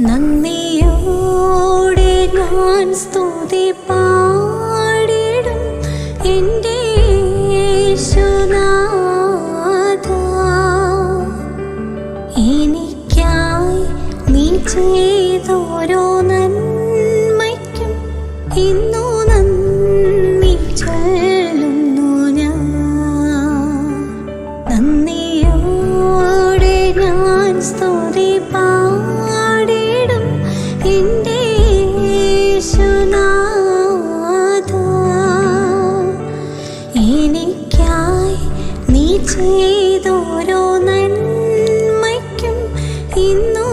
നന്ദിയോടെ ഞാൻ സ്തുതി പാടിടും എൻ്റെ യേശുനാഥാ. എനിക്കായി നീ ചെയ്തോരോ നന്മയ്ക്കും ഇന്നു നന്ദി ചൊല്ലുന്നു ഞാൻ. നന്ദിയോടെ ഞാൻ സ്തുതി പാടിടും എൻ്റെ യേശുനാഥാ. എനിക്കായി നീ ചെയ്തോരോ നന്മയ്ക്കും ഇന്നു